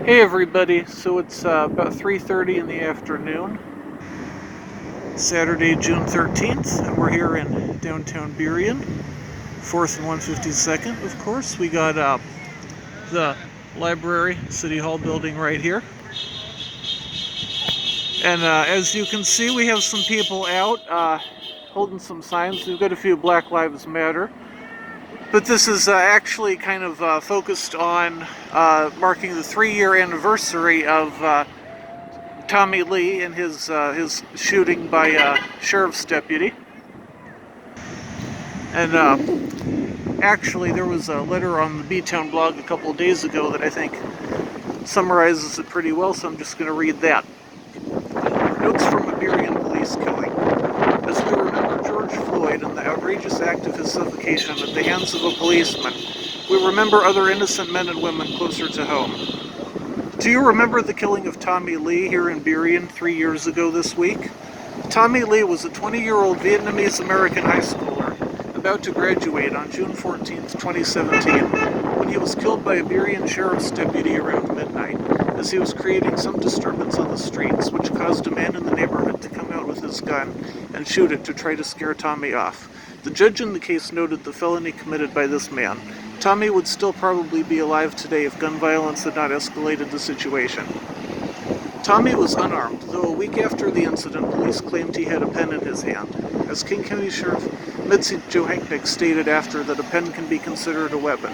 Hey everybody, so it's about 3:30 in the afternoon, Saturday, June 13th, and we're here in downtown Burien, 4th and 152nd, of course. We got the library, City Hall building right here. And as you can see, we have some people out holding some signs. We've got a few Black Lives Matter. But this is actually kind of focused on marking the 3-year anniversary of Tommy Lee and his shooting by a sheriff's deputy. And actually, there was a letter on the B-Town blog a couple of days ago that I think summarizes it pretty well, so I'm just going to read that. Notes from a Burien police killing. As we remember George Floyd and the outrageous act of his suffocation at the hands of a policeman, we remember other innocent men and women closer to home. Do you remember the killing of Tommy Lee here in Burien 3 years ago this week? Tommy Lee was a 20-year-old Vietnamese-American high schooler about to graduate on June 14, 2017, when he was killed by a Burien sheriff's deputy around midnight, as he was creating some disturbance on the streets, which caused a man in the neighborhood to come out with his gun and shoot it to try to scare Tommy off. The judge in the case noted the felony committed by this man. Tommy would still probably be alive today if gun violence had not escalated the situation. Tommy was unarmed, though a week after the incident, police claimed he had a pen in his hand. As King County Sheriff Mitzi Johanknick stated after that a pen can be considered a weapon.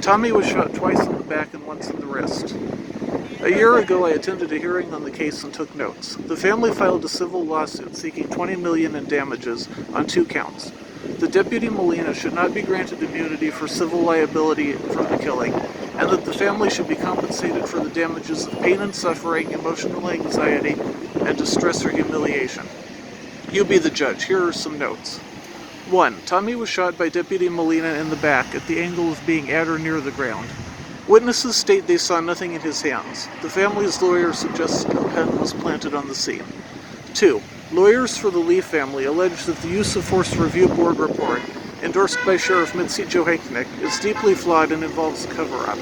Tommy was shot twice in the back and once in the wrist. A year ago, I attended a hearing on the case and took notes. The family filed a civil lawsuit seeking $20 million in damages on 2 counts. The Deputy Molina should not be granted immunity for civil liability from the killing, and that the family should be compensated for the damages of pain and suffering, emotional anxiety, and distress or humiliation. You be the judge. Here are some notes. 1. Tommy was shot by Deputy Molina in the back at the angle of being at or near the ground. Witnesses state they saw nothing in his hands. The family's lawyer suggests a pen was planted on the scene. 2. Lawyers for the Lee family allege that the Use of Force Review Board report, endorsed by Sheriff Mitzi Johanknick, is deeply flawed and involves a cover-up.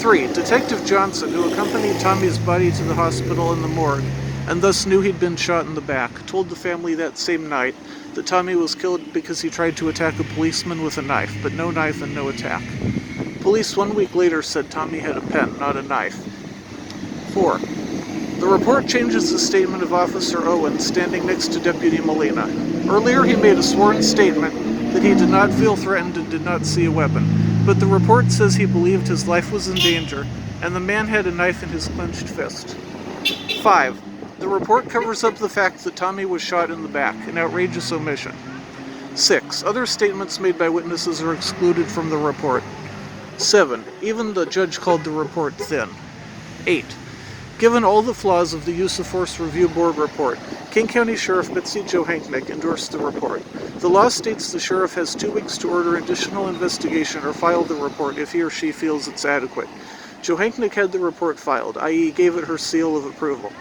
3. Detective Johnson, who accompanied Tommy's body to the hospital in the morgue, and thus knew he'd been shot in the back, told the family that same night that Tommy was killed because he tried to attack a policeman with a knife, but no knife and no attack. Police 1 week later said Tommy had a pen, not a knife. 4. The report changes the statement of Officer Owen standing next to Deputy Molina. Earlier he made a sworn statement that he did not feel threatened and did not see a weapon, but the report says he believed his life was in danger and the man had a knife in his clenched fist. 5. The report covers up the fact that Tommy was shot in the back, an outrageous omission. 6. Other statements made by witnesses are excluded from the report. 7. Even the judge called the report thin. 8. Given all the flaws of the Use of Force Review Board report, King County Sheriff Mitzi Johanknick endorsed the report. The law states the sheriff has 2 weeks to order additional investigation or file the report if he or she feels it's adequate. Johanknick had the report filed, i.e. gave it her seal of approval.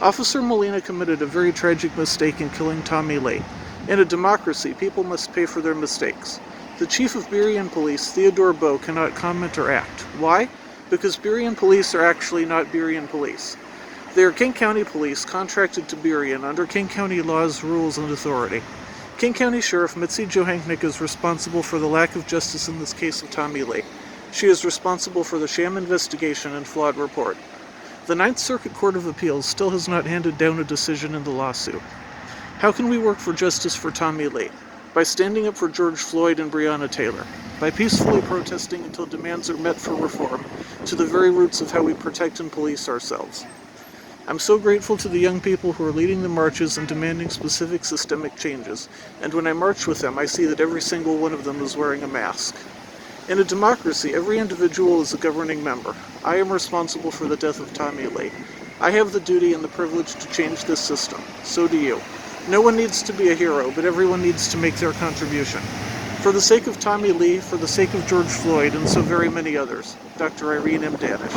Officer Molina committed a very tragic mistake in killing Tommy Lee. In a democracy, people must pay for their mistakes. The Chief of Burien Police, Theodore Bowe, cannot comment or act. Why? Because Burien Police are actually not Burien Police. They are King County Police contracted to Burien under King County laws, rules, and authority. King County Sheriff Mitzi Johanknick is responsible for the lack of justice in this case of Tommy Lee. She is responsible for the sham investigation and flawed report. The Ninth Circuit Court of Appeals still has not handed down a decision in the lawsuit. How can we work for justice for Tommy Lee? By standing up for George Floyd and Breonna Taylor. By peacefully protesting until demands are met for reform, to the very roots of how we protect and police ourselves. I'm so grateful to the young people who are leading the marches and demanding specific systemic changes, and when I march with them, I see that every single one of them is wearing a mask. In a democracy, every individual is a governing member. I am responsible for the death of Tommy Lee. I have the duty and the privilege to change this system. So do you. No one needs to be a hero, but everyone needs to make their contribution. For the sake of Tommy Lee, for the sake of George Floyd, and so very many others. Dr. Irene M. Danish.